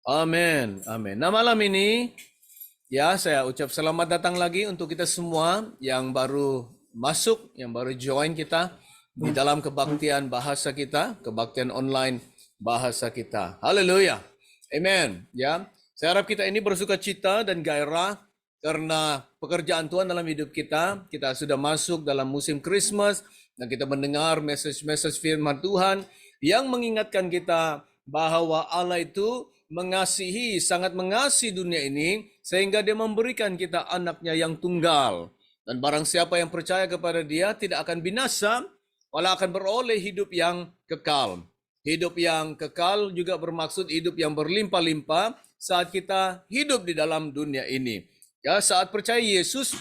Amin, amin. Nah malam ini, ya saya ucap selamat datang lagi untuk kita semua yang baru masuk, yang baru join kita di dalam kebaktian bahasa kita, kebaktian online bahasa kita. Haleluya. Amin. Ya, saya harap kita ini bersuka cita dan gairah karena pekerjaan Tuhan dalam hidup kita. Kita sudah masuk dalam musim Christmas dan kita mendengar message-message firman Tuhan yang mengingatkan kita bahwa Allah itu mengasihi, sangat mengasihi dunia ini sehingga dia memberikan kita anaknya yang tunggal. Dan barang siapa yang percaya kepada dia tidak akan binasa, malah akan beroleh hidup yang kekal. Hidup yang kekal juga bermaksud hidup yang berlimpah-limpah saat kita hidup di dalam dunia ini. Ya, saat percaya Yesus,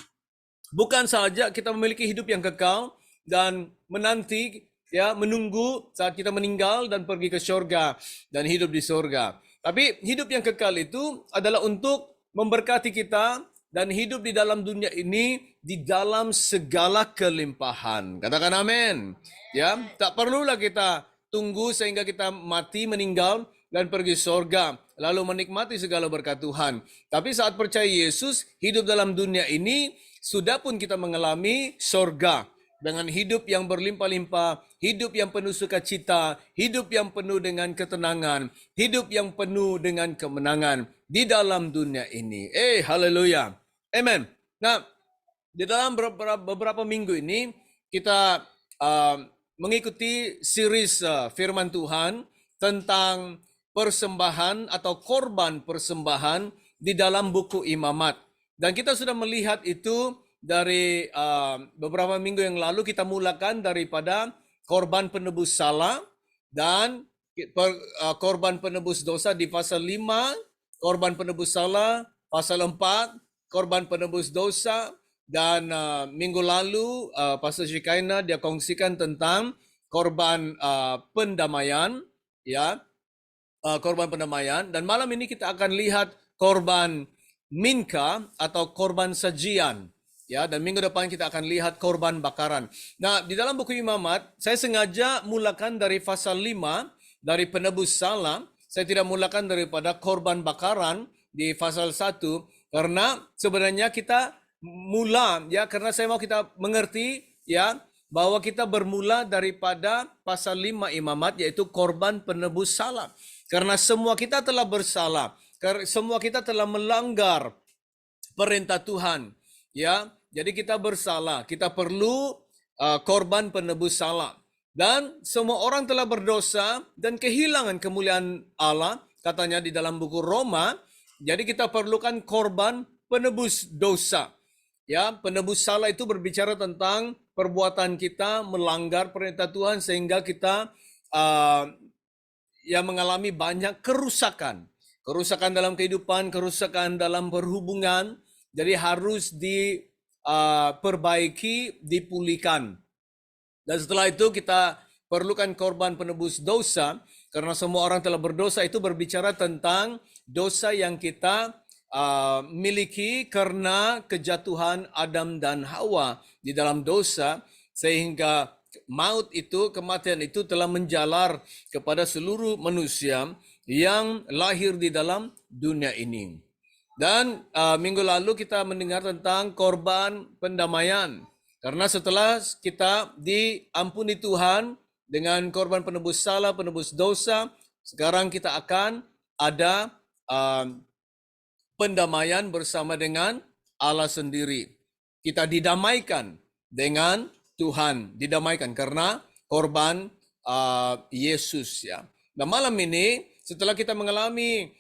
bukan saja kita memiliki hidup yang kekal dan menanti, ya, menunggu saat kita meninggal dan pergi ke surga dan hidup di surga. Tapi hidup yang kekal itu adalah untuk memberkati kita dan hidup di dalam dunia ini di dalam segala kelimpahan. Katakan amin. Ya, tak perlulah kita tunggu sehingga kita mati, meninggal dan pergi surga lalu menikmati segala berkat Tuhan. Tapi saat percaya Yesus, hidup dalam dunia ini sudah pun kita mengalami surga dengan hidup yang berlimpah-limpah, hidup yang penuh sukacita, hidup yang penuh dengan ketenangan, hidup yang penuh dengan kemenangan di dalam dunia ini. Haleluya. Amen. Nah, di dalam beberapa minggu ini kita mengikuti series firman Tuhan tentang persembahan atau korban persembahan di dalam buku Imamat. Dan kita sudah melihat itu dari beberapa minggu yang lalu. Kita mulakan daripada korban penebus salah dan korban penebus dosa di pasal 5, korban penebus salah pasal 4, korban penebus dosa, dan minggu lalu Pastor Shikaina dia kongsikan tentang korban pendamaian, ya, korban pendamaian. Dan malam ini kita akan lihat korban minka atau korban sajian. Ya, dan minggu depan kita akan lihat korban bakaran. Nah, di dalam buku Imamat, saya sengaja mulakan dari pasal 5, dari penebus salah. Saya tidak mulakan daripada korban bakaran di pasal 1, karena sebenarnya kita mula, ya, karena saya mau kita mengerti, ya, bahwa kita bermula daripada pasal 5 Imamat, yaitu korban penebus salah. Karena semua kita telah bersalah, semua kita telah melanggar perintah Tuhan. Ya, jadi kita bersalah, kita perlu korban penebus salah. Dan semua orang telah berdosa dan kehilangan kemuliaan Allah, katanya di dalam buku Roma. Jadi kita perlukan korban penebus dosa. Ya, penebus salah itu berbicara tentang perbuatan kita melanggar perintah Tuhan sehingga kita mengalami banyak kerusakan. Kerusakan dalam kehidupan, kerusakan dalam perhubungan. Jadi harus diperbaiki, dipulihkan. Dan setelah itu kita perlukan korban penebus dosa, karena semua orang telah berdosa. Itu berbicara tentang dosa yang kita miliki karena kejatuhan Adam dan Hawa di dalam dosa, sehingga maut itu, kematian itu telah menjalar kepada seluruh manusia yang lahir di dalam dunia ini. Dan minggu lalu kita mendengar tentang korban pendamaian. Karena setelah kita diampuni Tuhan dengan korban penebus salah, penebus dosa, sekarang kita akan ada pendamaian bersama dengan Allah sendiri. Kita didamaikan dengan Tuhan, didamaikan karena korban Yesus, ya. Nah, malam ini setelah kita mengalami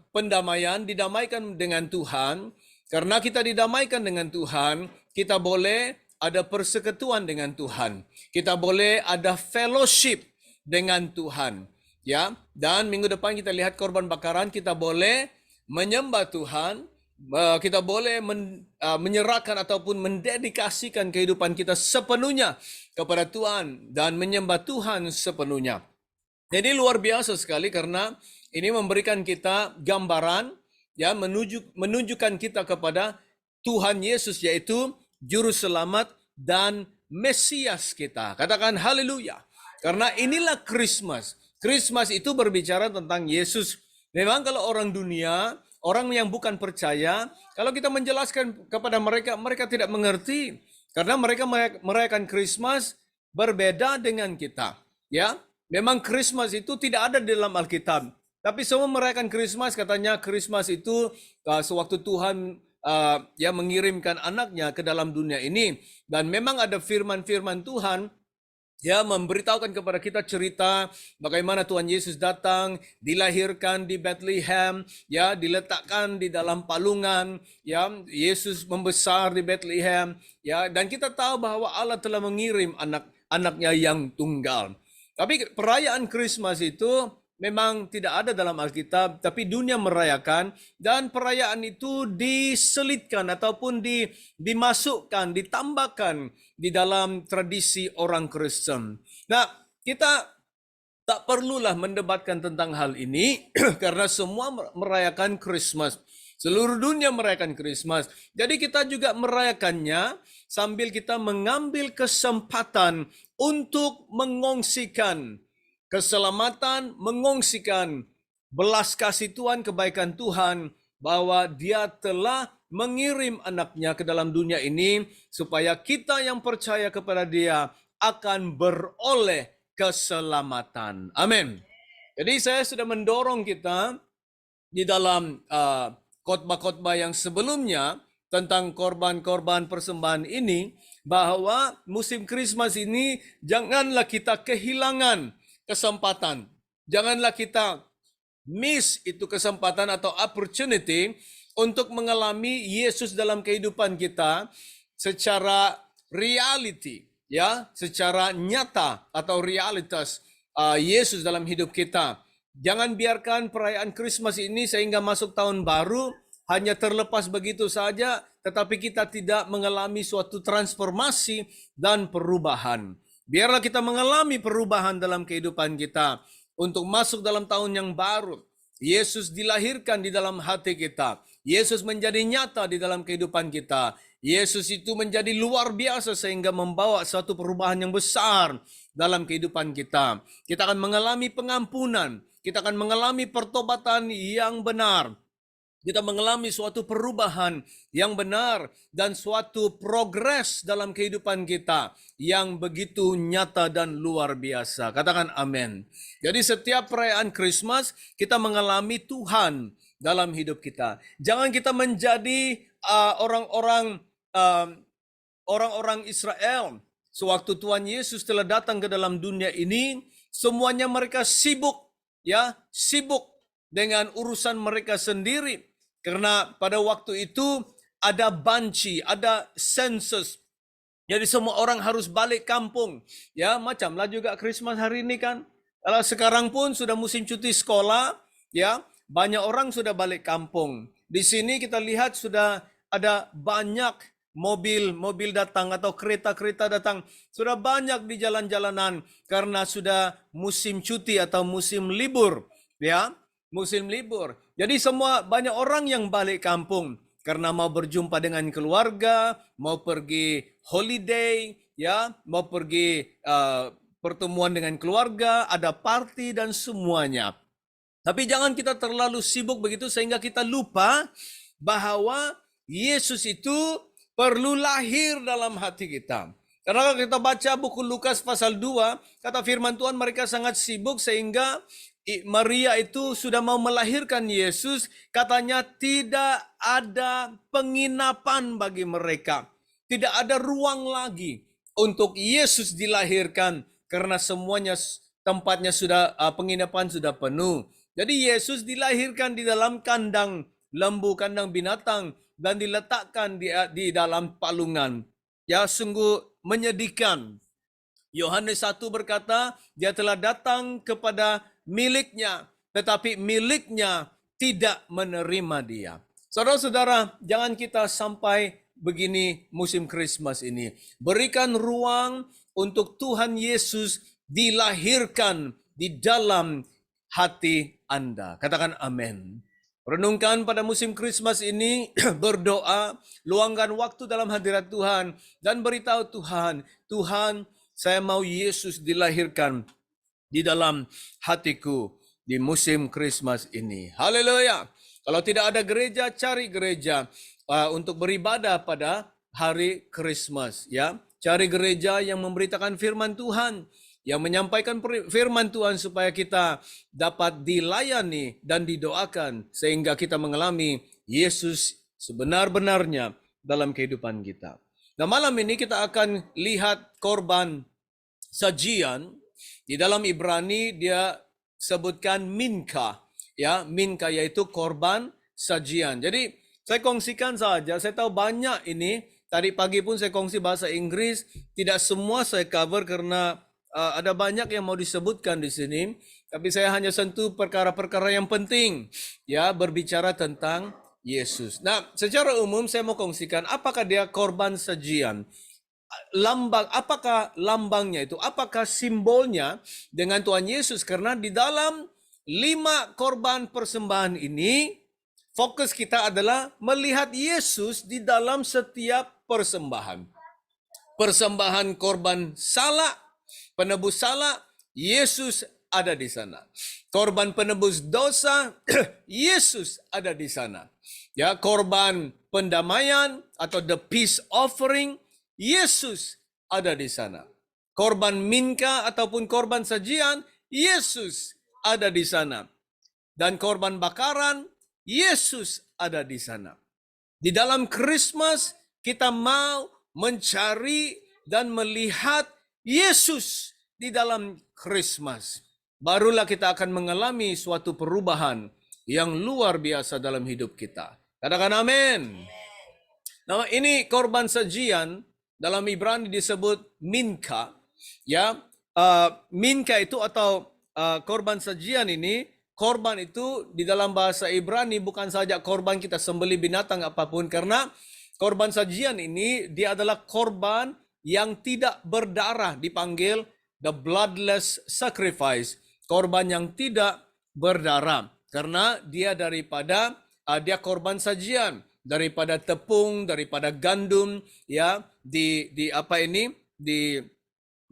pendamaian, didamaikan dengan Tuhan, karena kita didamaikan dengan Tuhan, kita boleh ada persekutuan dengan Tuhan. Kita boleh ada fellowship dengan Tuhan, ya. Dan minggu depan kita lihat korban bakaran, kita boleh menyembah Tuhan, kita boleh menyerahkan ataupun mendedikasikan kehidupan kita sepenuhnya kepada Tuhan dan menyembah Tuhan sepenuhnya. Jadi luar biasa sekali karena ini memberikan kita gambaran, ya, menunjukkan kita kepada Tuhan Yesus, yaitu juru selamat dan Mesias kita. Katakan haleluya. Karena inilah Christmas. Christmas itu berbicara tentang Yesus Memang kalau orang dunia, orang yang bukan percaya, kalau kita menjelaskan kepada mereka, mereka tidak mengerti. Karena mereka merayakan Christmas berbeda dengan kita. Ya, memang Christmas itu tidak ada di dalam Alkitab. Tapi semua merayakan Christmas, katanya Christmas itu sewaktu Tuhan ya mengirimkan anaknya ke dalam dunia ini. Dan memang ada firman-firman Tuhan ya memberitahukan kepada kita cerita bagaimana Tuhan Yesus datang, dilahirkan di Bethlehem, ya diletakkan di dalam palungan, ya Yesus membesar di Bethlehem, ya dan kita tahu bahwa Allah telah mengirim anak-anaknya yang tunggal. Tapi perayaan Christmas itu memang tidak ada dalam Alkitab, tapi dunia merayakan dan perayaan itu diselitkan ataupun dimasukkan, ditambahkan di dalam tradisi orang Kristen. Nah, kita tak perlulah mendebatkan tentang hal ini karena semua merayakan Christmas. Seluruh dunia merayakan Christmas. Jadi kita juga merayakannya sambil kita mengambil kesempatan untuk mengongsikan keselamatan, mengongsikan belas kasih Tuhan, kebaikan Tuhan, bahwa Dia telah mengirim anaknya ke dalam dunia ini supaya kita yang percaya kepada Dia akan beroleh keselamatan. Amin. Jadi saya sudah mendorong kita di dalam khotbah-khotbah yang sebelumnya tentang korban-korban persembahan ini, bahwa musim Christmas ini janganlah kita kehilangan kesempatan. Janganlah kita miss itu kesempatan atau opportunity untuk mengalami Yesus dalam kehidupan kita secara reality, ya, secara nyata atau realitas Yesus dalam hidup kita. Jangan biarkan perayaan Christmas ini sehingga masuk tahun baru hanya terlepas begitu saja, tetapi kita tidak mengalami suatu transformasi dan perubahan. Biarlah kita mengalami perubahan dalam kehidupan kita untuk masuk dalam tahun yang baru. Yesus dilahirkan di dalam hati kita. Yesus menjadi nyata di dalam kehidupan kita. Yesus itu menjadi luar biasa sehingga membawa suatu perubahan yang besar dalam kehidupan kita. Kita akan mengalami pengampunan. Kita akan mengalami pertobatan yang benar. Kita mengalami suatu perubahan yang benar dan suatu progres dalam kehidupan kita yang begitu nyata dan luar biasa. Katakan amin. Jadi setiap perayaan Christmas kita mengalami Tuhan dalam hidup kita. Jangan kita menjadi orang-orang Israel. Sewaktu Tuhan Yesus telah datang ke dalam dunia ini, semuanya mereka sibuk dengan urusan mereka sendiri. Karena pada waktu itu ada banci, ada sensus. Jadi semua orang harus balik kampung. Ya, macamlah juga Christmas hari ini kan. Kalau sekarang pun sudah musim cuti sekolah, ya, banyak orang sudah balik kampung. Di sini kita lihat sudah ada banyak mobil datang atau kereta-kereta datang. Sudah banyak di jalan-jalanan karena sudah musim cuti atau musim libur, ya. Musim libur. Jadi banyak orang yang balik kampung karena mau berjumpa dengan keluarga, mau pergi holiday, ya, mau pergi pertemuan dengan keluarga, ada party dan semuanya. Tapi jangan kita terlalu sibuk begitu sehingga kita lupa bahwa Yesus itu perlu lahir dalam hati kita. Karena kalau kita baca buku Lukas pasal 2, kata firman Tuhan mereka sangat sibuk sehingga Maria itu sudah mau melahirkan Yesus, katanya tidak ada penginapan bagi mereka. Tidak ada ruang lagi untuk Yesus dilahirkan karena semuanya tempatnya sudah penginapan sudah penuh. Jadi Yesus dilahirkan di dalam kandang lembu, kandang binatang dan diletakkan di dalam palungan. Ya, sungguh menyedihkan. Yohanes 1 berkata, dia telah datang kepada miliknya, tetapi miliknya tidak menerima dia. Saudara-saudara, jangan kita sampai begini musim Christmas ini. Berikan ruang untuk Tuhan Yesus dilahirkan di dalam hati Anda. Katakan amin. Renungkan pada musim Christmas ini, berdoa, luangkan waktu dalam hadirat Tuhan, dan beritahu Tuhan, Tuhan, saya mau Yesus dilahirkan di dalam hatiku. di musim Christmas ini. Haleluya. Kalau tidak ada gereja, cari gereja untuk beribadah pada hari Christmas, ya. Cari gereja yang memberitakan firman Tuhan, yang menyampaikan firman Tuhan supaya kita dapat dilayani dan didoakan sehingga kita mengalami Yesus sebenar-benarnya dalam kehidupan kita. Nah, malam ini kita akan lihat korban sajian. Di dalam Ibrani dia sebutkan minka, ya, minka yaitu korban sajian. Jadi saya kongsikan saja, saya tahu banyak ini, tadi pagi pun saya kongsi bahasa Inggris, tidak semua saya cover karena ada banyak yang mau disebutkan di sini, tapi saya hanya sentuh perkara-perkara yang penting, ya, berbicara tentang Yesus. Nah, secara umum saya mau kongsikan apakah dia korban sajian. Apakah lambangnya itu, apakah simbolnya dengan Tuhan Yesus, karena di dalam 5 korban persembahan ini fokus kita adalah melihat Yesus di dalam setiap persembahan. Persembahan korban salak, penebus salak, Yesus ada di sana. Korban penebus dosa, Yesus ada di sana. Ya, korban pendamaian atau the peace offering, Yesus ada di sana. Korban minka ataupun korban sajian, Yesus ada di sana. Dan korban bakaran, Yesus ada di sana. Di dalam Christmas, kita mau mencari dan melihat Yesus di dalam Christmas. Barulah kita akan mengalami suatu perubahan yang luar biasa dalam hidup kita. Katakan amin. Nah, ini korban sajian. Dalam Ibrani disebut minka, ya. Minka itu atau korban sajian ini, korban itu di dalam bahasa Ibrani bukan saja korban kita sembelih binatang apapun, karena korban sajian ini dia adalah korban yang tidak berdarah, dipanggil the bloodless sacrifice, korban yang tidak berdarah, karena dia daripada dia korban sajian daripada tepung, daripada gandum, ya,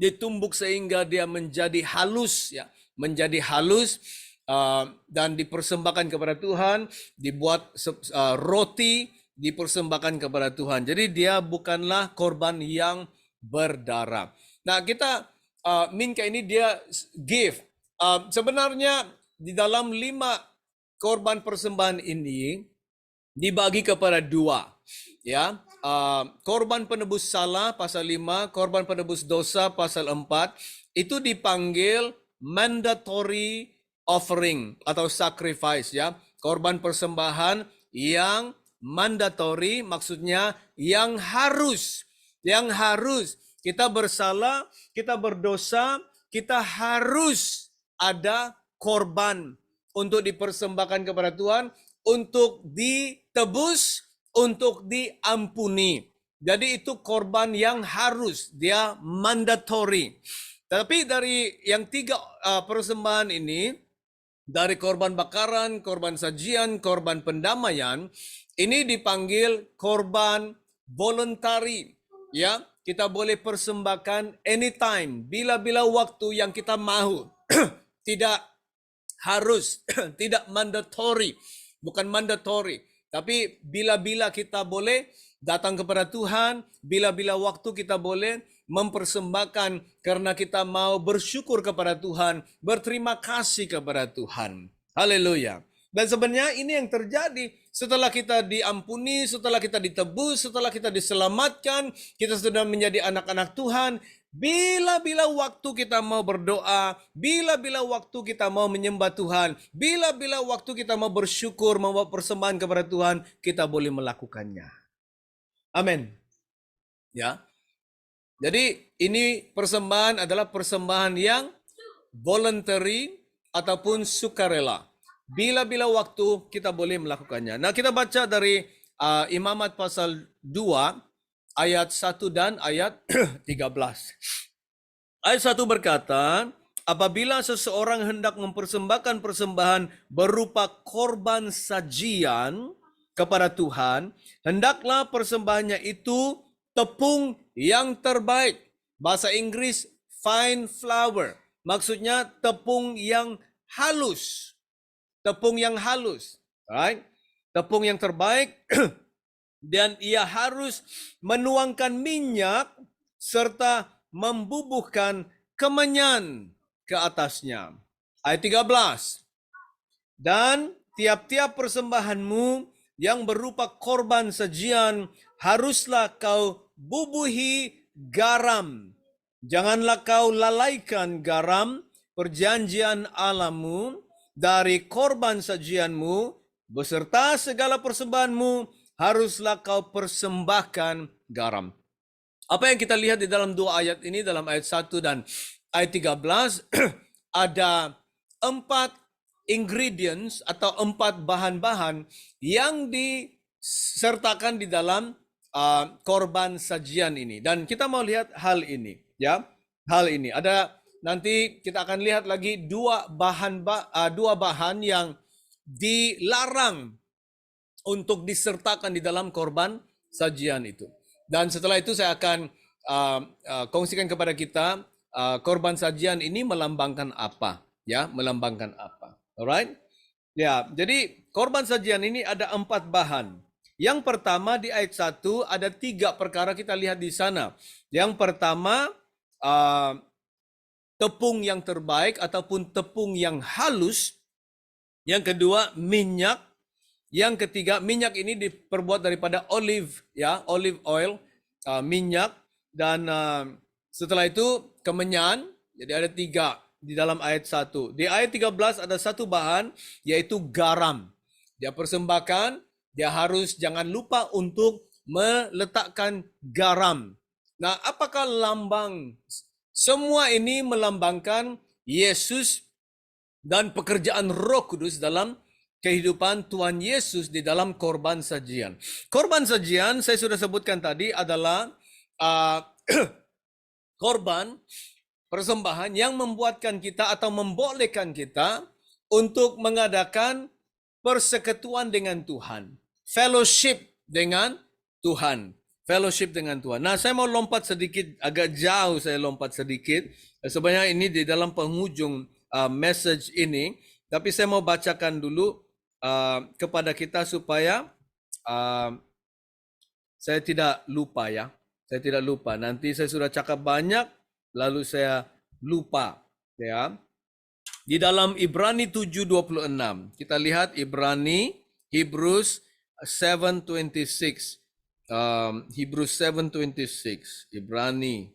ditumbuk sehingga dia menjadi halus, ya, menjadi halus, dan dipersembahkan kepada Tuhan, dibuat roti, dipersembahkan kepada Tuhan. Jadi dia bukanlah korban yang berdarah. Nah, kita minka ini dia give. Sebenarnya di dalam 5 korban persembahan ini dibagi kepada 2, ya. Korban penebus salah pasal 5, korban penebus dosa pasal 4, itu dipanggil mandatory offering atau sacrifice, ya. Korban persembahan yang mandatory, maksudnya yang harus kita bersalah, kita berdosa, kita harus ada korban untuk dipersembahkan kepada Tuhan, untuk ditebus, untuk diampuni. Jadi itu korban yang harus, dia mandatory. Tapi dari yang 3 persembahan ini, dari korban bakaran, korban sajian, korban pendamaian, ini dipanggil korban voluntary. Ya, kita boleh persembahkan anytime, bila-bila waktu yang kita mahu. Tidak harus, tidak mandatory. Bukan mandatory, tapi bila-bila kita boleh datang kepada Tuhan, bila-bila waktu kita boleh mempersembahkan karena kita mau bersyukur kepada Tuhan, berterima kasih kepada Tuhan. Haleluya. Dan sebenarnya ini yang terjadi setelah kita diampuni, setelah kita ditebus, setelah kita diselamatkan, kita sudah menjadi anak-anak Tuhan. Bila-bila waktu kita mau berdoa, bila-bila waktu kita mau menyembah Tuhan, bila-bila waktu kita mau bersyukur, membawa persembahan kepada Tuhan, kita boleh melakukannya. Amin. Ya. Jadi ini persembahan adalah persembahan yang voluntary ataupun sukarela. Bila-bila waktu kita boleh melakukannya. Nah, kita baca dari Imamat pasal 2 ayat 1 dan ayat 13. Ayat 1 berkata, apabila seseorang hendak mempersembahkan persembahan berupa korban sajian kepada Tuhan, hendaklah persembahannya itu tepung yang terbaik. Bahasa Inggris fine flour, maksudnya tepung yang halus. Tepung yang halus. Right? Tepung yang terbaik. Dan ia harus menuangkan minyak serta membubuhkan kemenyan ke atasnya. Ayat 13. Dan tiap-tiap persembahanmu yang berupa korban sajian haruslah kau bubuhi garam. Janganlah kau lalaikan garam perjanjian Allahmu dari korban sajianmu beserta segala persembahanmu haruslah kau persembahkan garam. Apa yang kita lihat di dalam dua ayat ini, dalam ayat 1 dan ayat 13, ada 4 ingredients atau 4 bahan-bahan yang disertakan di dalam korban sajian ini. Dan kita mau lihat hal ini, ya. Hal ini ada, nanti kita akan lihat lagi dua bahan yang dilarang untuk disertakan di dalam korban sajian itu. Dan setelah itu saya akan kongsikan kepada kita korban sajian ini melambangkan apa, ya, melambangkan apa. Alright? Ya, jadi korban sajian ini ada 4 bahan. Yang pertama di ayat 1 ada 3 perkara kita lihat di sana. Yang pertama tepung yang terbaik ataupun tepung yang halus. Yang kedua minyak. Yang ketiga, minyak ini diperbuat daripada olive, ya, olive oil, minyak. Dan setelah itu kemenyan. Jadi ada 3 di dalam ayat 1. Di ayat 13 ada 1 bahan, yaitu garam. Dia persembahkan, dia harus jangan lupa untuk meletakkan garam. Nah, apakah lambang? Semua ini melambangkan Yesus dan pekerjaan Roh Kudus dalam kehidupan Tuhan Yesus di dalam korban sajian. Korban sajian, saya sudah sebutkan tadi, adalah korban persembahan yang membuatkan kita atau membolehkan kita untuk mengadakan persekutuan dengan Tuhan. Fellowship dengan Tuhan. Fellowship dengan Tuhan. Nah, saya mau lompat sedikit, agak jauh saya lompat sedikit. Sebenarnya ini di dalam penghujung message ini. Tapi saya mau bacakan dulu kepada kita supaya saya tidak lupa, ya. Saya tidak lupa. Nanti saya sudah cakap banyak, lalu saya lupa, ya. Di dalam Ibrani 7:26, kita lihat Ibrani, Hebrews 7:26, Hebrews 7:26, Ibrani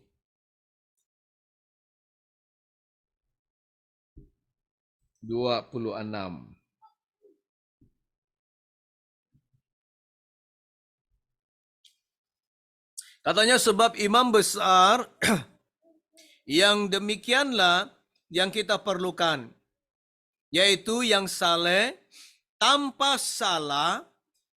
26. Katanya sebab imam besar yang demikianlah yang kita perlukan, yaitu yang saleh, tanpa salah,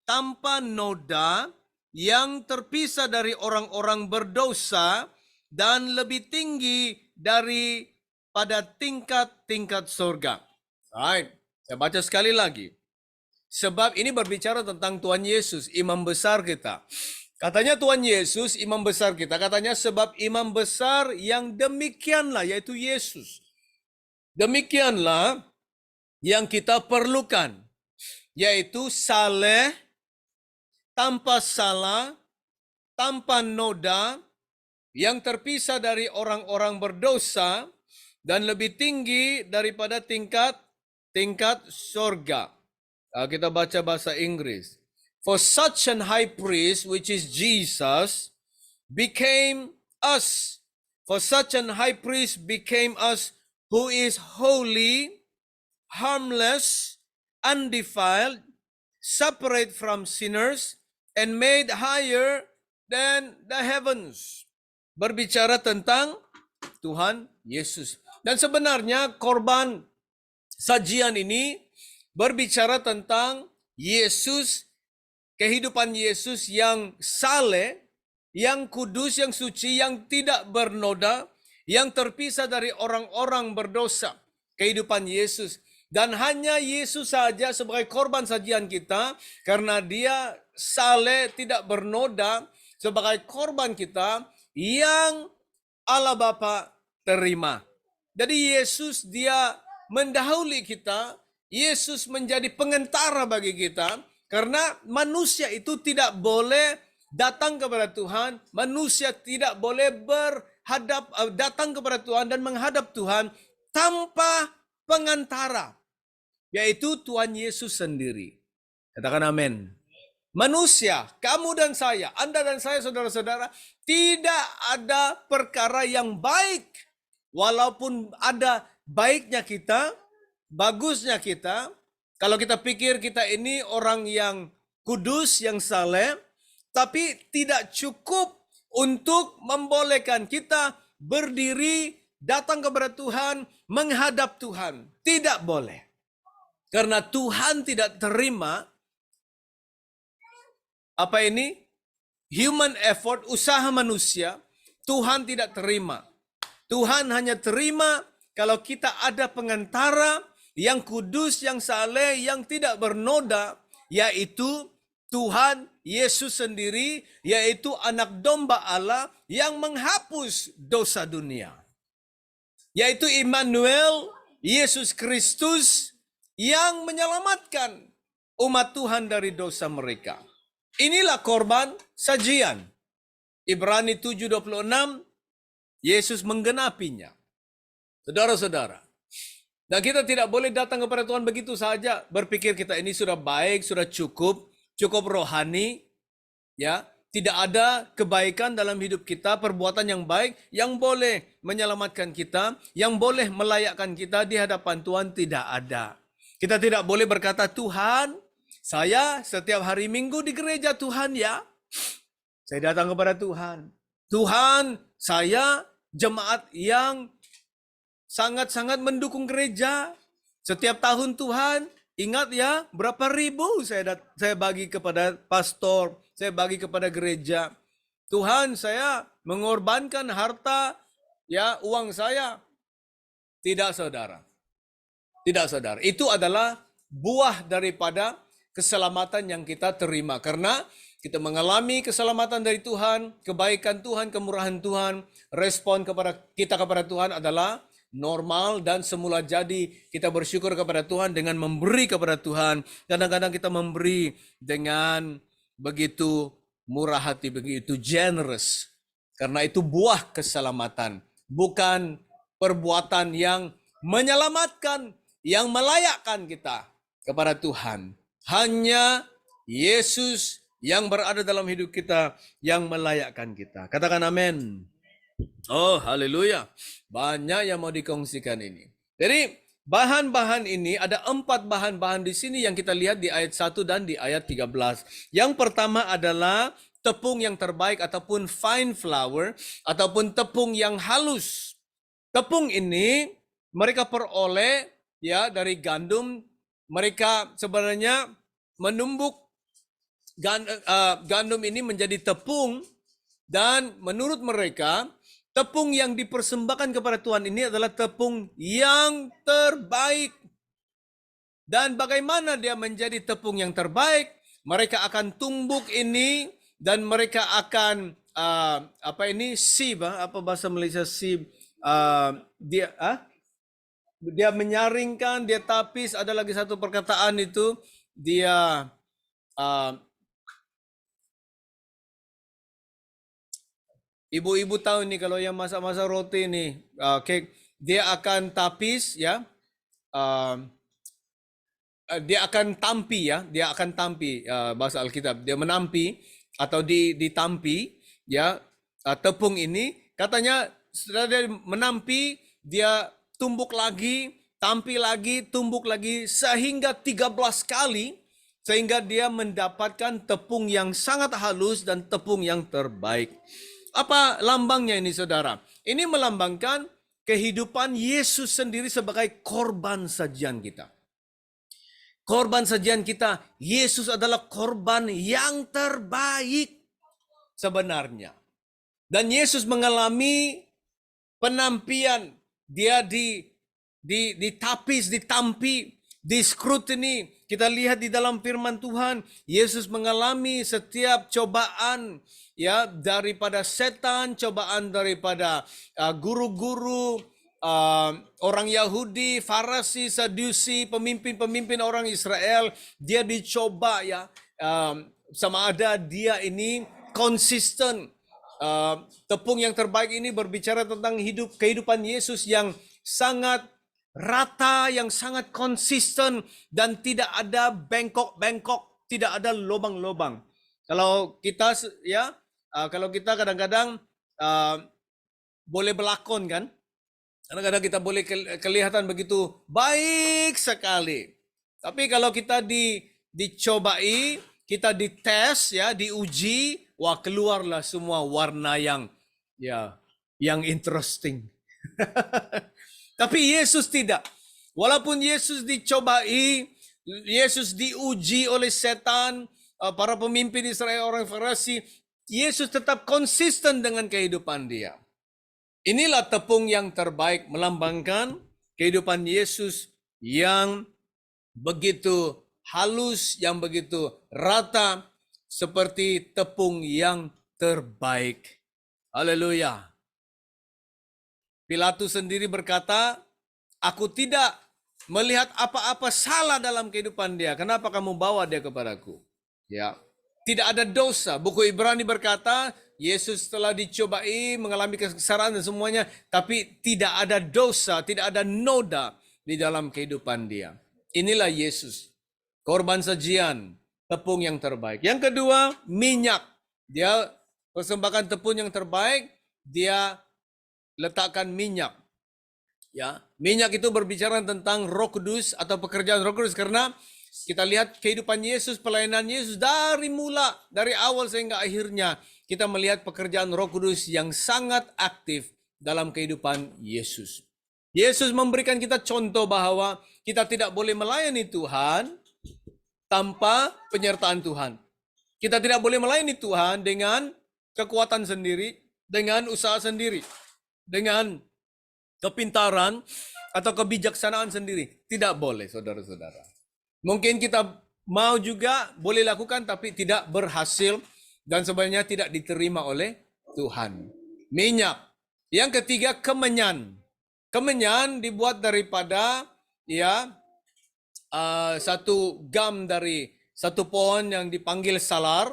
tanpa noda, yang terpisah dari orang-orang berdosa, dan lebih tinggi daripada tingkat-tingkat surga. Right. Saya baca sekali lagi. Sebab ini berbicara tentang Tuhan Yesus, imam besar kita. Katanya Tuhan Yesus, imam besar kita. Katanya sebab imam besar yang demikianlah, yaitu Yesus. Demikianlah yang kita perlukan, yaitu saleh, tanpa salah, tanpa noda, yang terpisah dari orang-orang berdosa, dan lebih tinggi daripada tingkat surga. Kita baca bahasa Inggris. For such an high priest, which is Jesus, became us. For such an high priest became us, who is holy, harmless, undefiled, separate from sinners, and made higher than the heavens. Berbicara tentang Tuhan Yesus. Dan sebenarnya korban sajian ini berbicara tentang Yesus, kehidupan Yesus yang saleh, yang kudus, yang suci, yang tidak bernoda, yang terpisah dari orang-orang berdosa. Kehidupan Yesus. Dan hanya Yesus saja sebagai korban sajian kita, karena dia saleh, tidak bernoda, sebagai korban kita yang Allah Bapa terima. Jadi Yesus dia mendahului kita. Yesus menjadi pengantara bagi kita. Karena manusia itu tidak boleh datang kepada Tuhan. Manusia tidak boleh datang kepada Tuhan dan menghadap Tuhan tanpa pengantara, yaitu Tuhan Yesus sendiri. Katakan amin. Manusia, kamu dan saya, Anda dan saya, saudara-saudara, tidak ada perkara yang baik. Walaupun ada baiknya kita, bagusnya kita, kalau kita pikir kita ini orang yang kudus, yang saleh, tapi tidak cukup untuk membolehkan kita berdiri, datang kepada Tuhan, menghadap Tuhan. Tidak boleh. Karena Tuhan tidak terima human effort, usaha manusia. Tuhan tidak terima. Tuhan hanya terima kalau kita ada pengantara yang kudus, yang saleh, yang tidak bernoda, yaitu Tuhan Yesus sendiri, yaitu anak domba Allah yang menghapus dosa dunia. Yaitu Immanuel, Yesus Kristus yang menyelamatkan umat Tuhan dari dosa mereka. Inilah korban sajian. Ibrani 7:26, Yesus menggenapinya. Saudara-saudara, dan kita tidak boleh datang kepada Tuhan begitu saja, berpikir kita ini sudah baik, sudah cukup rohani, ya. Tidak ada kebaikan dalam hidup kita, perbuatan yang baik yang boleh menyelamatkan kita, yang boleh melayakkan kita di hadapan Tuhan, tidak ada. Kita tidak boleh berkata, Tuhan, saya setiap hari Minggu di gereja Tuhan ya. Saya datang kepada Tuhan. Tuhan, saya jemaat yang sangat-sangat mendukung gereja. Setiap tahun Tuhan, ingat ya, berapa ribu saya bagi kepada pastor, saya bagi kepada gereja. Tuhan, saya mengorbankan harta, ya, uang saya. Tidak, saudara. Tidak, saudara. Itu adalah buah daripada keselamatan yang kita terima. Karena kita mengalami keselamatan dari Tuhan, kebaikan Tuhan, kemurahan Tuhan, respon kita kepada Tuhan adalah normal dan semula jadi. Kita bersyukur kepada Tuhan dengan memberi kepada Tuhan. Kadang-kadang kita memberi dengan begitu murah hati, begitu generous. Karena itu buah keselamatan, bukan perbuatan yang menyelamatkan, yang melayakkan kita kepada Tuhan. Hanya Yesus yang berada dalam hidup kita yang melayakkan kita. Katakan amin. Oh, haleluya. Banyak yang mau dikongsikan ini. Jadi, bahan-bahan ini, ada 4 bahan-bahan di sini yang kita lihat di ayat 1 dan di ayat 13. Yang pertama adalah tepung yang terbaik ataupun fine flour ataupun tepung yang halus. Tepung ini mereka peroleh ya dari gandum. Mereka sebenarnya menumbuk gandum ini menjadi tepung, dan menurut mereka tepung yang dipersembahkan kepada Tuhan ini adalah tepung yang terbaik. Dan bagaimana dia menjadi tepung yang terbaik? Mereka akan tumbuk ini dan mereka akan sieve, apa bahasa Malaysia sieve, dia menyaringkan, dia tapis. Ada lagi satu perkataan itu, dia ibu-ibu tahu nih kalau yang masak-masak roti nih, cake, dia akan tapis ya, dia akan tampi ya, bahasa Alkitab, dia menampi atau ditampi ya, tepung ini. Katanya setelah dia menampi, dia tumbuk lagi, tampi lagi, tumbuk lagi, sehingga 13 kali, sehingga dia mendapatkan tepung yang sangat halus dan tepung yang terbaik. Apa lambangnya ini, saudara? Ini melambangkan kehidupan Yesus sendiri sebagai korban sajian kita. Korban sajian kita, Yesus adalah korban yang terbaik sebenarnya. Dan Yesus mengalami penampian, dia ditapis, ditampi, diskrutini. Kita lihat di dalam firman Tuhan, Yesus mengalami setiap cobaan ya, daripada setan, cobaan daripada guru-guru, orang Yahudi, Farisi, Sadusi, pemimpin-pemimpin orang Israel, dia dicoba ya, sama ada dia ini konsisten. Tepung yang terbaik ini berbicara tentang kehidupan Yesus yang sangat rata, yang sangat konsisten dan tidak ada bengkok-bengkok, tidak ada lubang-lubang. Kalau kita ya, kalau kita kadang-kadang boleh berlakon kan, kadang-kadang kita boleh kelihatan begitu baik sekali. Tapi kalau kita dicobai, kita dites ya, diuji, wah keluarlah semua warna yang interesting. Tapi Yesus tidak. Walaupun Yesus dicobai, Yesus diuji oleh setan, para pemimpin Israel, orang Farisi, Yesus tetap konsisten dengan kehidupan dia. Inilah tepung yang terbaik melambangkan kehidupan Yesus yang begitu halus, yang begitu rata, seperti tepung yang terbaik. Haleluya. Pilatus sendiri berkata, aku tidak melihat apa-apa salah dalam kehidupan dia. Kenapa kamu bawa dia kepadaku? Ya, tidak ada dosa. Buku Ibrani berkata, Yesus telah dicobai, mengalami kesengsaraan dan semuanya, tapi tidak ada dosa, tidak ada noda di dalam kehidupan dia. Inilah Yesus, korban sajian, tepung yang terbaik. Yang kedua, minyak. Dia persembahkan tepung yang terbaik, dia letakkan minyak. Ya, minyak itu berbicara tentang Roh Kudus atau pekerjaan Roh Kudus, karena kita lihat kehidupan Yesus, pelayanan Yesus dari mula, dari awal sehingga akhirnya, kita melihat pekerjaan Roh Kudus yang sangat aktif dalam kehidupan Yesus. Yesus memberikan kita contoh bahwa kita tidak boleh melayani Tuhan tanpa penyertaan Tuhan. Kita tidak boleh melayani Tuhan dengan kekuatan sendiri, dengan usaha sendiri, dengan kepintaran atau kebijaksanaan sendiri. Tidak boleh, saudara-saudara. Mungkin kita mau juga boleh lakukan, tapi tidak berhasil dan sebenarnya tidak diterima oleh Tuhan. Minyak. Yang ketiga, kemenyan. Kemenyan dibuat daripada satu gam dari satu pohon yang dipanggil salar,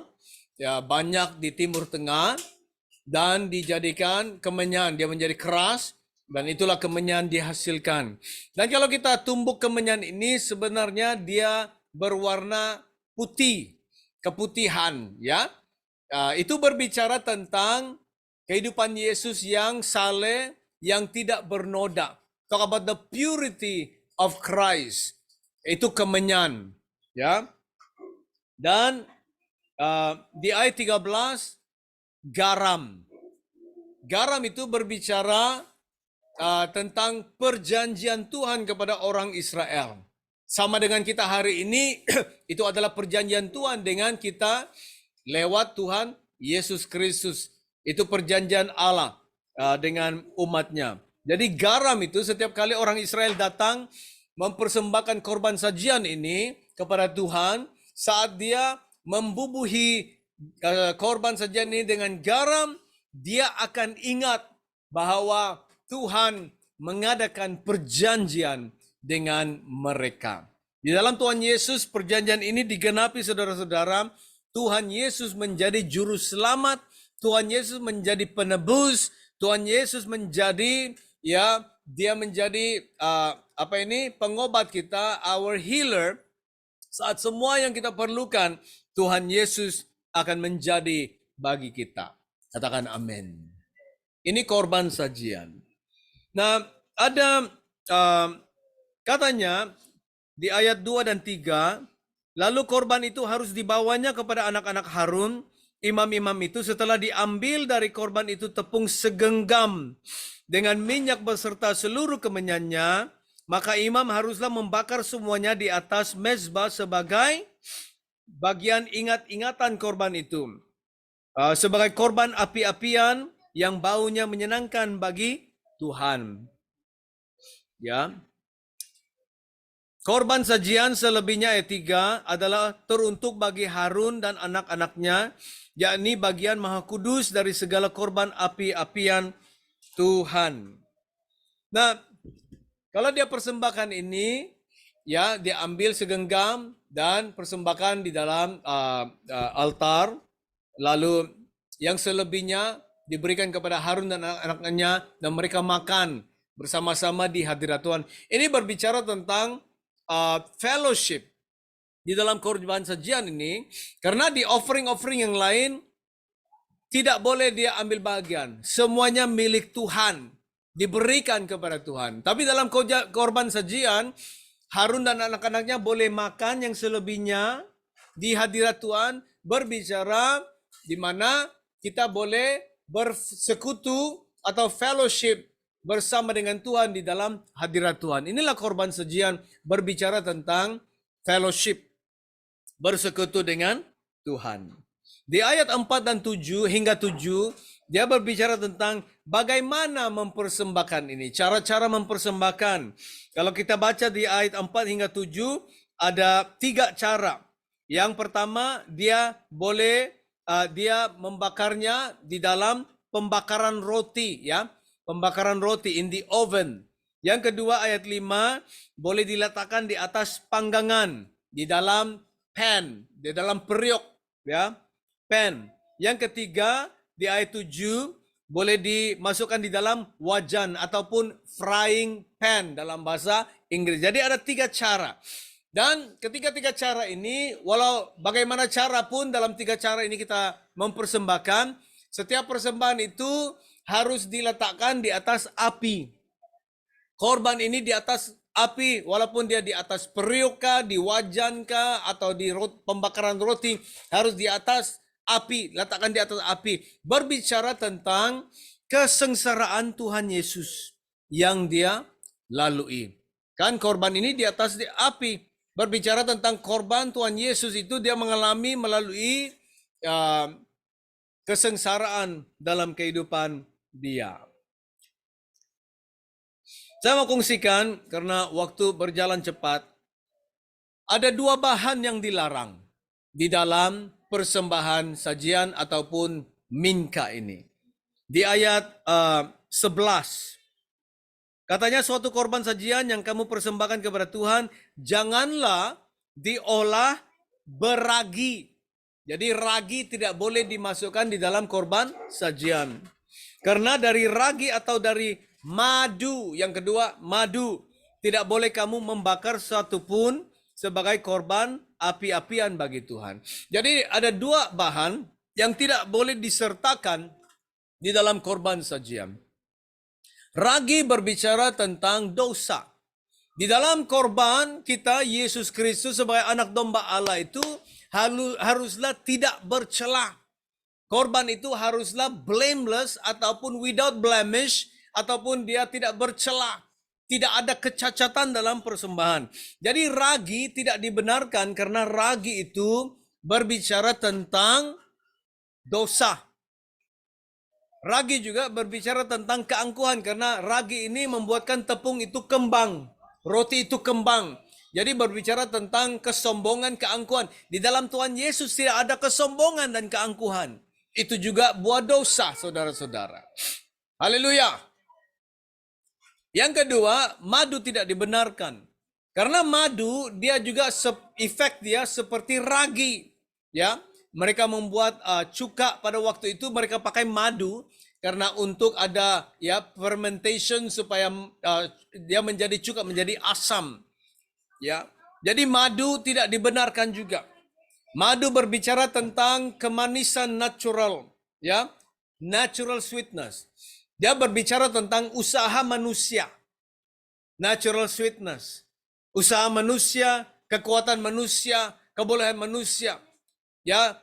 ya, banyak di Timur Tengah, dan dijadikan kemenyan. Dia menjadi keras, dan itulah kemenyan dihasilkan. Dan kalau kita tumbuk kemenyan ini, sebenarnya dia berwarna putih, keputihan, ya. Itu berbicara tentang kehidupan Yesus yang saleh, yang tidak bernoda. Talk about the purity of Christ. Itu kemenyan, ya. Dan di ayat 13, garam. Garam itu berbicara tentang perjanjian Tuhan kepada orang Israel. Sama dengan kita hari ini, itu adalah perjanjian Tuhan dengan kita lewat Tuhan Yesus Kristus. Itu perjanjian Allah dengan umatnya. Jadi garam itu setiap kali orang Israel datang mempersembahkan korban sajian ini kepada Tuhan, saat dia membubuhi korban sajian ini dengan garam, dia akan ingat bahwa Tuhan mengadakan perjanjian dengan mereka. Di dalam Tuhan Yesus, perjanjian ini digenapi, saudara-saudara. Tuhan Yesus menjadi juru selamat, Tuhan Yesus menjadi penebus, Tuhan Yesus menjadi, ya, dia menjadi pengobat kita, our healer. Saat semua yang kita perlukan, Tuhan Yesus akan menjadi bagi kita. Katakan amin. Ini korban sajian. Nah, ada katanya di ayat 2 dan 3, lalu korban itu harus dibawanya kepada anak-anak Harun, imam-imam itu. Setelah diambil dari korban itu tepung segenggam dengan minyak beserta seluruh kemenyannya, maka imam haruslah membakar semuanya di atas mezbah sebagai bagian ingat-ingatan korban itu. Sebagai korban api-apian yang baunya menyenangkan bagi Tuhan. Ya. Korban sajian selebihnya ayat 3 adalah teruntuk bagi Harun dan anak-anaknya, yakni bagian maha kudus dari segala korban api-apian Tuhan. Nah, kalau dia persembahkan ini, ya dia ambil segenggam dan persembahkan di dalam altar, lalu yang selebihnya diberikan kepada Harun dan anak-anaknya dan mereka makan bersama-sama di hadirat Tuhan. Ini berbicara tentang fellowship di dalam korban sajian ini, karena di offering-offering yang lain tidak boleh dia ambil bagian. Semuanya milik Tuhan. Diberikan kepada Tuhan. Tapi dalam korban sajian, Harun dan anak-anaknya boleh makan yang selebihnya di hadirat Tuhan. Berbicara di mana kita boleh bersekutu atau fellowship bersama dengan Tuhan di dalam hadirat Tuhan. Inilah korban sajian berbicara tentang fellowship. Bersekutu dengan Tuhan. Di ayat 4 dan 7 hingga 7, dia berbicara tentang bagaimana mempersembahkan ini. Cara-cara mempersembahkan. Kalau kita baca di ayat 4 hingga 7, ada 3 cara. Yang pertama, dia boleh dia membakarnya di dalam pembakaran roti, ya. Pembakaran roti in the oven. Yang kedua, ayat 5, boleh diletakkan di atas panggangan, di dalam pan, di dalam periuk, ya. Pan. Yang ketiga, di ayat 7, boleh dimasukkan di dalam wajan ataupun frying pan dalam bahasa Inggris. Jadi ada 3 cara. Dan ketiga-tiga cara ini, walau bagaimana cara pun dalam 3 cara ini kita mempersembahkan, setiap persembahan itu harus diletakkan di atas api. Korban ini di atas api, walaupun dia di atas periuk kah, di wajan kah, atau di pembakaran roti, harus di atas api, letakkan di atas api. Berbicara tentang kesengsaraan Tuhan Yesus yang dia lalui. Kan korban ini di atas api. Berbicara tentang korban Tuhan Yesus itu dia mengalami melalui kesengsaraan dalam kehidupan dia. Saya mau kongsikan karena waktu berjalan cepat. Ada 2 bahan yang dilarang di dalam persembahan sajian ataupun minka ini. Di ayat 11. Katanya suatu korban sajian yang kamu persembahkan kepada Tuhan, janganlah diolah beragi. Jadi ragi tidak boleh dimasukkan di dalam korban sajian. Karena dari ragi atau dari madu, yang kedua madu, tidak boleh kamu membakar satupun sebagai korban api-apian bagi Tuhan. Jadi ada 2 bahan yang tidak boleh disertakan di dalam korban sajian. Ragi berbicara tentang dosa. Di dalam korban kita, Yesus Kristus sebagai anak domba Allah itu haruslah tidak bercela. Korban itu haruslah blameless ataupun without blemish, ataupun dia tidak bercela. Tidak ada kecacatan dalam persembahan. Jadi ragi tidak dibenarkan karena ragi itu berbicara tentang dosa. Ragi juga berbicara tentang keangkuhan karena ragi ini membuatkan tepung itu kembang, roti itu kembang. Jadi berbicara tentang kesombongan, keangkuhan. Di dalam Tuhan Yesus tidak ada kesombongan dan keangkuhan. Itu juga buah dosa, saudara-saudara. Haleluya. Yang kedua, madu tidak dibenarkan. Karena madu dia juga efek dia seperti ragi, ya. Mereka membuat cuka pada waktu itu mereka pakai madu karena untuk ada ya fermentation supaya dia menjadi cuka, menjadi asam, ya. Jadi madu tidak dibenarkan juga. Madu berbicara tentang kemanisan natural, ya, natural sweetness. Dia berbicara tentang usaha manusia, natural sweetness, usaha manusia, kekuatan manusia, kebolehan manusia. Ya,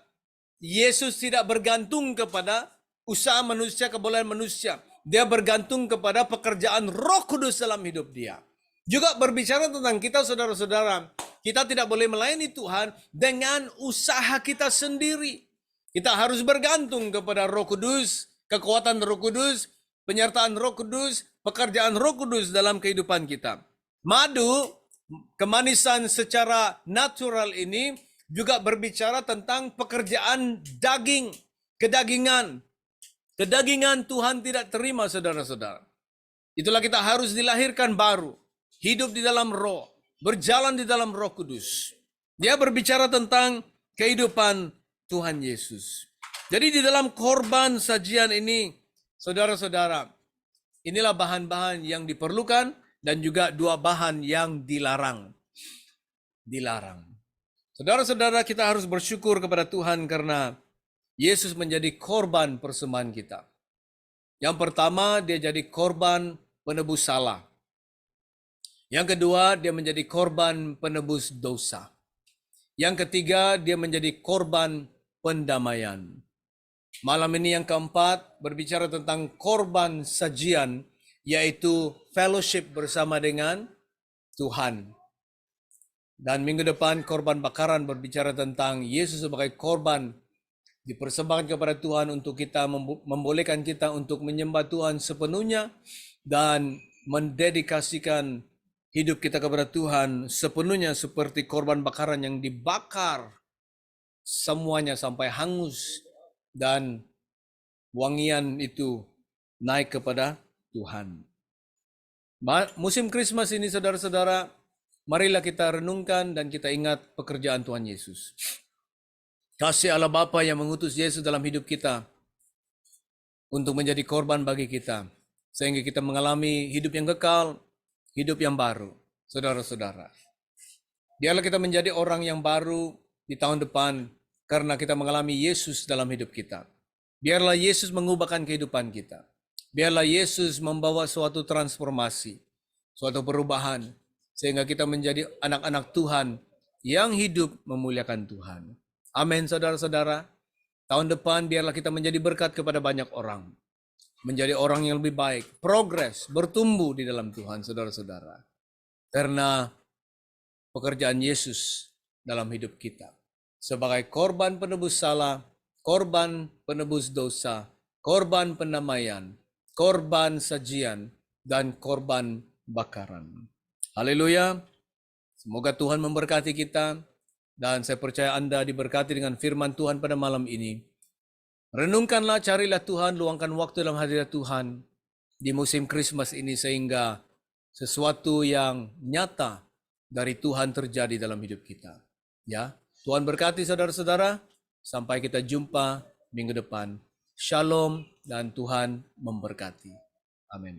Yesus tidak bergantung kepada usaha manusia, kebolehan manusia. Dia bergantung kepada pekerjaan Roh Kudus dalam hidup dia. Juga berbicara tentang kita, saudara-saudara. Kita tidak boleh melayani Tuhan dengan usaha kita sendiri. Kita harus bergantung kepada Roh Kudus, kekuatan Roh Kudus, penyertaan Roh Kudus, pekerjaan Roh Kudus dalam kehidupan kita. Madu, kemanisan secara natural ini juga berbicara tentang pekerjaan daging, kedagingan. Kedagingan Tuhan tidak terima, saudara-saudara. Itulah kita harus dilahirkan baru, hidup di dalam roh, berjalan di dalam Roh Kudus. Dia berbicara tentang kehidupan Tuhan Yesus. Jadi di dalam korban sajian ini, saudara-saudara, inilah bahan-bahan yang diperlukan dan juga dua bahan yang dilarang. Dilarang. Saudara-saudara, kita harus bersyukur kepada Tuhan karena Yesus menjadi korban persembahan kita. Yang pertama, dia jadi korban penebus salah. Yang kedua, dia menjadi korban penebus dosa. Yang ketiga, dia menjadi korban pendamaian. Malam ini yang keempat berbicara tentang korban sajian, yaitu fellowship bersama dengan Tuhan. Dan minggu depan korban bakaran berbicara tentang Yesus sebagai korban dipersembahkan kepada Tuhan untuk kita membolehkan kita untuk menyembah Tuhan sepenuhnya dan mendedikasikan hidup kita kepada Tuhan sepenuhnya seperti korban bakaran yang dibakar semuanya sampai hangus dan wangian itu naik kepada Tuhan. Musim Krismas ini saudara-saudara, marilah kita renungkan dan kita ingat pekerjaan Tuhan Yesus. Kasih Allah Bapa yang mengutus Yesus dalam hidup kita untuk menjadi korban bagi kita. Sehingga kita mengalami hidup yang kekal, hidup yang baru. Saudara-saudara, biarlah kita menjadi orang yang baru di tahun depan karena kita mengalami Yesus dalam hidup kita. Biarlah Yesus mengubahkan kehidupan kita. Biarlah Yesus membawa suatu transformasi, suatu perubahan. Sehingga kita menjadi anak-anak Tuhan yang hidup memuliakan Tuhan. Amin, saudara-saudara. Tahun depan biarlah kita menjadi berkat kepada banyak orang. Menjadi orang yang lebih baik. Progres, bertumbuh di dalam Tuhan, saudara-saudara. Karena pekerjaan Yesus dalam hidup kita. Sebagai korban penebus salah, korban penebus dosa, korban pendamaian, korban sajian, dan korban bakaran. Haleluya. Semoga Tuhan memberkati kita. Dan saya percaya Anda diberkati dengan firman Tuhan pada malam ini. Renungkanlah, carilah Tuhan, luangkan waktu dalam hadirat Tuhan di musim Krismas ini sehingga sesuatu yang nyata dari Tuhan terjadi dalam hidup kita. Ya, Tuhan berkati saudara-saudara. Sampai kita jumpa minggu depan. Shalom dan Tuhan memberkati. Amin.